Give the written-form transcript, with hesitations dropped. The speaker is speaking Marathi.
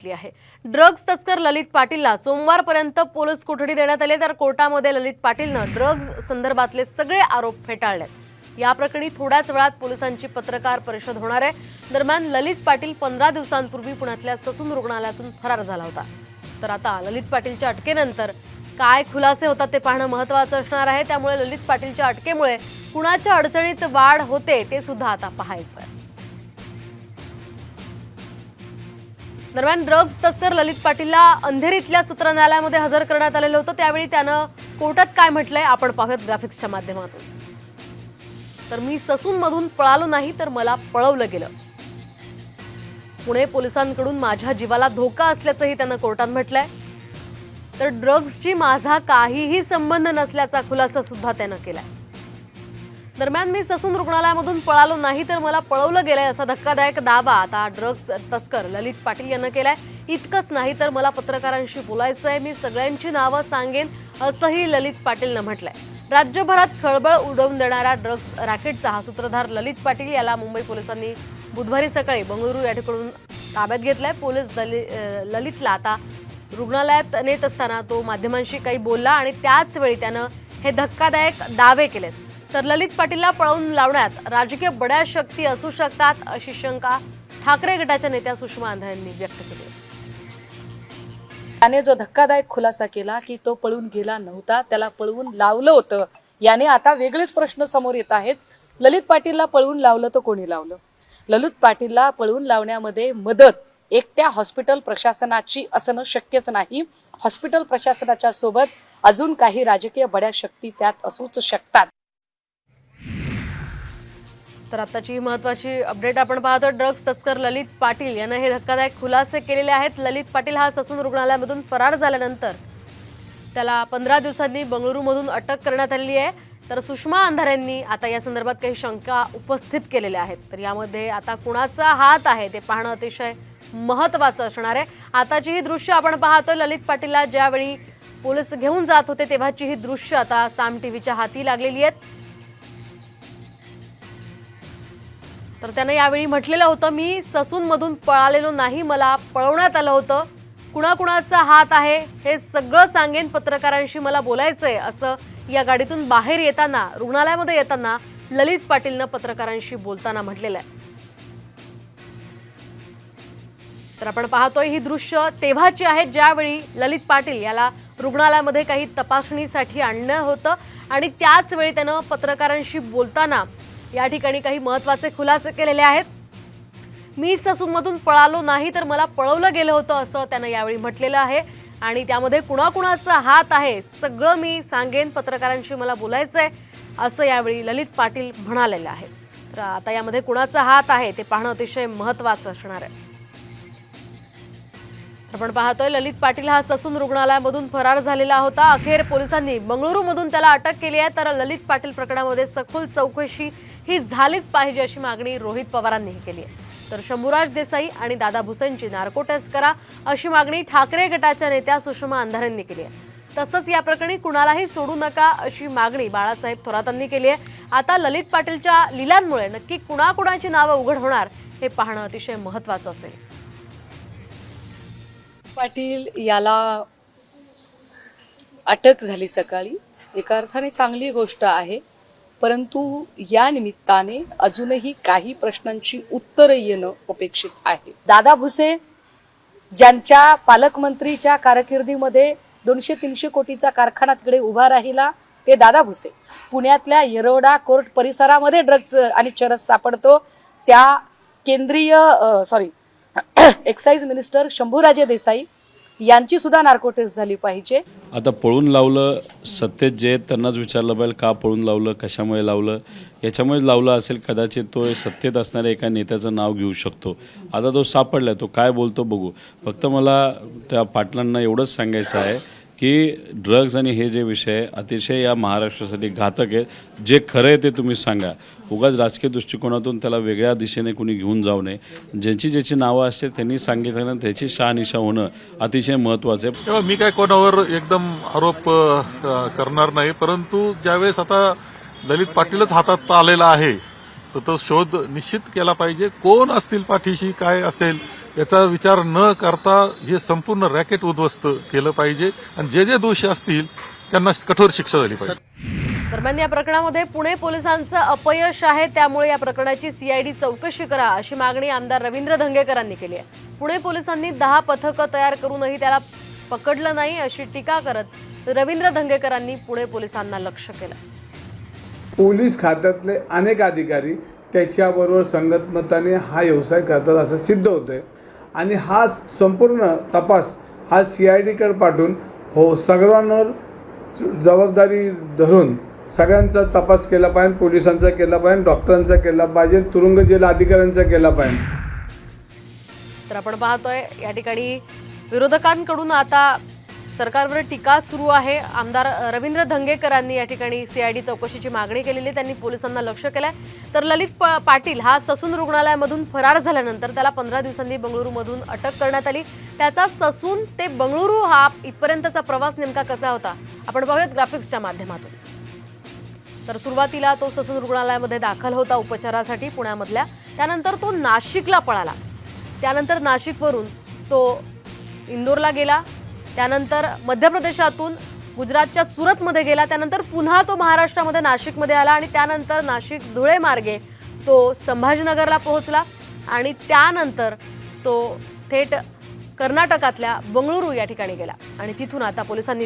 आहे। ड्रग्ज तस्कर ललित पाटीलला सोमवारपर्यंत पोलीस कोठडी देण्यात आली, तर कोर्टामध्ये ललित पाटीलनं ड्रग्ज संदर्भातले सगळे आरोप फेटाळलेत। या प्रकरणी थोड्याच वेळात पोलिसांची पत्रकार परिषद होणार आहे। दरम्यान ललित पाटील 15 दिवसांपूर्वी पुण्यातल्या ससून रुग्णालयातून फरार झाला होता। तर आता ललित पाटीलच्या अटकेनंतर काय खुलासे होतात ते पाहणं महत्त्वाचं असणार आहे। त्यामुळे ललित पाटीलच्या अटकेमुळे कुणाच्या अडचणीत वाढ होते ते सुद्धा आता पाहायचं आहे। दरम्यान ड्रग्ज तस्कर ललित पाटीलला अंधेरीतल्या सत्र न्यायालयामध्ये हजर करण्यात आलेलं होतं। त्यावेळी त्यानं कोर्टात काय म्हटलंय आपण पाहूयात ग्राफिक्सच्या माध्यमातून। तर मी ससूनमधून पळालो नाही तर मला पळवलं गेलं। पुणे पोलिसांकडून माझ्या जीवाला धोका असल्याचंही त्यानं कोर्टात म्हटलंय। तर ड्रग्जची माझा काहीही संबंध नसल्याचा खुलासा सुद्धा त्यानं केलाय। दरम्यान मी ससून रुग्णालयामधून पळालो नाही तर मला पळवलं गेलंय असा धक्कादायक दावा आता ड्रग्ज तस्कर ललित पाटील यानं केलाय। इतकंच नाही तर मला पत्रकारांशी बोलायचंय, मी सगळ्यांची नावं सांगेन असंही ललित पाटीलनं म्हटलंय। राज्यभरात खळबळ उडवून देणाऱ्या ड्रग्ज रॅकेटचा हा सूत्रधार ललित पाटील याला मुंबई पोलिसांनी बुधवारी सकाळी बंगळुरू या ठिकाणून ताब्यात घेतलंय। पोलीस ललितला आता रुग्णालयात नेत असताना तो माध्यमांशी काही बोलला आणि त्याच वेळी त्यानं हे धक्कादायक दावे केलेत। तर ललित पाटीलला पळवून लावण्यात राजकीय बड्या शक्ती असू शकतात अशी शंका ठाकरे गटाच्या नेत्या सुषमा अंधारे यांनी व्यक्त केली। त्याने जो धक्कादायक खुलासा केला की तो पळून गेला नव्हता, त्याला पळवून लावलं होतं, याने आता वेगळेच प्रश्न समोर येत आहेत। ललित पाटीलला पळवून लावलं तर कोणी लावलं? ललित पाटीलला पळवून लावण्यामध्ये मदत एकट्या हॉस्पिटल प्रशासनाची असणं शक्यच नाही। हॉस्पिटल प्रशासनाच्या सोबत अजून काही राजकीय बड्या शक्ती त्यात असूच शकतात। तर आताची महत्त्वाची अपडेट आपण पाहतो। ड्रग्ज तस्कर ललित पाटील यानं हे धक्कादायक खुलासे केलेले आहेत। ललित पाटील हा ससून रुग्णालयामधून फरार झाल्यानंतर त्याला 15 दिवसांनी बंगळुरूमधून अटक करण्यात आली आहे। तर सुषमा अंधारे यांनी आता या संदर्भात काही शंका उपस्थित केलेल्या आहेत। तर यामध्ये आता कुणाचा हात आहे ते पाहणं अतिशय महत्त्वाचं असणार आहे। आताची ही दृश्य आपण पाहतोय, ललित पाटीलला ज्यावेळी पोलीस घेऊन जात होते तेव्हाची ही दृश्य आता साम टीव्हीच्या हाती लागलेली आहेत। तर त्यानं यावेळी म्हटलेलं होतं, मी ससूनमधून पळालेलो नाही, मला पळवण्यात आलं होतं। कुणाकुणाचा हात आहे हे सगळं सांगेन, पत्रकारांशी मला बोलायचंय असं या गाडीतून बाहेर येताना रुग्णालयामध्ये येताना ललित पाटीलनं पत्रकारांशी बोलताना म्हटलेलं आहे। तर आपण पाहतोय ही दृश्य तेव्हाची आहेत ज्यावेळी ललित पाटील याला रुग्णालयामध्ये काही तपासणीसाठी आणलं होतं आणि त्याच वेळी त्यानं पत्रकारांशी बोलताना या ठिकाणी काही महत्त्वाचे खुलासे केलेले आहेत। मी ससूनमधून पळालो नाही तर मला पळवलं गेलं होतं असं त्यानं यावेळी म्हटलेलं आहे आणि त्यामध्ये कुणाकुणाचा हात आहे सगळं मी सांगेन, पत्रकारांशी मला बोलायचंय असं यावेळी ललित पाटील म्हणालेले आहेत। तर आता यामध्ये कुणाचा हात आहे ते पाहणं अतिशय महत्त्वाचं असणार आहे। आपण पाहतोय ललित पाटील हा ससून रुग्णालयामधून फरार झालेला होता। अखेर पोलिसांनी बंगळुरूमधून त्याला अटक केली आहे। तर ललित पाटील प्रकरणामध्ये सखोल चौकशी ही झालीच पाहिजे अशी मागणी रोहित पवारांनीही केली आहे। तर शंभूराज देसाई आणि दादा भुसेंची नार्को टेस्ट करा अशी मागणी ठाकरे गटाच्या नेत्या सुषमा अंधारे यांनी केली आहे। तसंच या प्रकरणी कुणालाही सोडू नका अशी मागणी बाळासाहेब थोरातांनी केली आहे। आता ललित पाटीलच्या लीलांमुळे नक्की कुणाकुणाची नावं उघड होणार हे पाहणं अतिशय महत्त्वाचं असेल। पाटील याला अटक झाली सकाळी, एका अर्थाने चांगली गोष्ट आहे, परंतु या निमित्ताने अजूनही काही प्रश्नांची उत्तरं येणं अपेक्षित आहे। दादा भुसे ज्यांच्या पालकमंत्रीच्या कारकिर्दीमध्ये 200-300 कोटीचा कारखाना तिकडे उभा राहिला ते दादा भुसे। पुण्यातल्या येरवडा कोर्ट परिसरामध्ये ड्रग्ज आणि चरस सापडतो त्या केंद्रीय एक्साइज मिनिस्टर शंभूराजे देसाई यांची सुद्धा नार्को टेस्ट झाली पाहिजे। आता पळून लावलं, सत्तेत जे त्यांनाच विचारलं पाहिजे का पळून लावलं, कशामुळे लावलं, याच्यामुळेच लावलं असेल कदाचित। तो सत्तेत असणाऱ्या एका नेत्याचं नाव घेऊ शकतो। आता तो सापडला, तो काय बोलतो बघू। फक्त मला त्या पाटलांना एवढंच सांगायचं आहे की ड्रग्ज आणि हे जे विषय अतिशय या महाराष्ट्रासाठी घातक आहे। जे खरं आहे ते तुम्ही सांगा, उगाच राजकीय दृष्टिकोनातून त्याला वेगळ्या दिशेने कोणी घेऊन जाऊ नये। ज्याची नावं असतील त्यांनी सांगितलं त्याची शहानिशा होणं अतिशय महत्त्वाचं आहे। तेव्हा मी काय कोणावर एकदम आरोप करणार नाही, परंतु ज्यावेळेस आता ललित पाटीलच हातात आलेला आहे तर तो शोध निश्चित केला पाहिजे। कोण असतील पाठीशी, काय असेल याचा विचार न करता हे संपूर्ण रॅकेट उद्ध्वस्त केलं पाहिजे आणि जे जे दोषी असतील त्यांना कठोर शिक्षा झाली पाहिजे. दरम्यान या प्रकरणामध्ये पुणे पोलिसांचं अपयश आहे, त्यामुळे या प्रकरणाची सीआयडी चौकशी करा अशी मागणी आमदार रवींद्र धंगेकरांनी केली आहे. पुणे पोलिसांनी 10 पथकं तयार करूनही त्याला पकडलं नाही अशी टीका करत रवींद्र धंगेकरांनी पुणे पोलिसांना लक्ष्य केलं. पोलीस खात्यातले अनेक अधिकारी त्याच्याबरोबर संगतमताने हा व्यवसाय करतात असं सिद्ध होतंय आणि हा संपूर्ण तपास हा CIDकडे पाठवून सगळ्यांवर जबाबदारी धरून सगळ्यांचा तपास केला पाहिजे. पोलिसांचा केला पाहिजे, डॉक्टरांचा केला पाहिजे, तुरुंग जेल अधिकाऱ्यांचा केला पाहिजे. तर आपण पाहतोय या ठिकाणी विरोधकांकडून आता सरकारवर टीका सुरू आहे. आमदार रवींद्र धंगेकरांनी या ठिकाणी सीआयडी चौकशीची मागणी केलेली, त्यांनी पोलिसांना लक्ष्य केलंय. तर ललित पाटील हा ससून रुग्णालयामधून फरार झाल्यानंतर त्याला 15 दिवसांनी बंगळुरूमधून अटक करण्यात आली. त्याचा ससून ते बंगळुरू हा इथपर्यंतचा प्रवास नेमका कसा होता आपण पाहूयात ग्राफिक्सच्या माध्यमातून. तर सुरुवातीला तो ससून रुग्णालयामध्ये दाखल होता उपचारासाठी पुण्यामधल्या, त्यानंतर तो नाशिकला पळाला, त्यानंतर नाशिकवरून तो इंदोरला गेला, त्यानंतर मध्य प्रदेशातून गुजरातच्या सुरतमध्ये गेला, त्यानंतर पुन्हा तो महाराष्ट्रामध्ये नाशिकमध्ये आला आणि त्यानंतर नाशिक धुळे मार्गे तो संभाजीनगरला पोहोचला आणि त्यानंतर तो थेट कर्नाटकातल्या बंगळुरू या ठिकाणी गेला आणि तिथून आता पोलिसांनी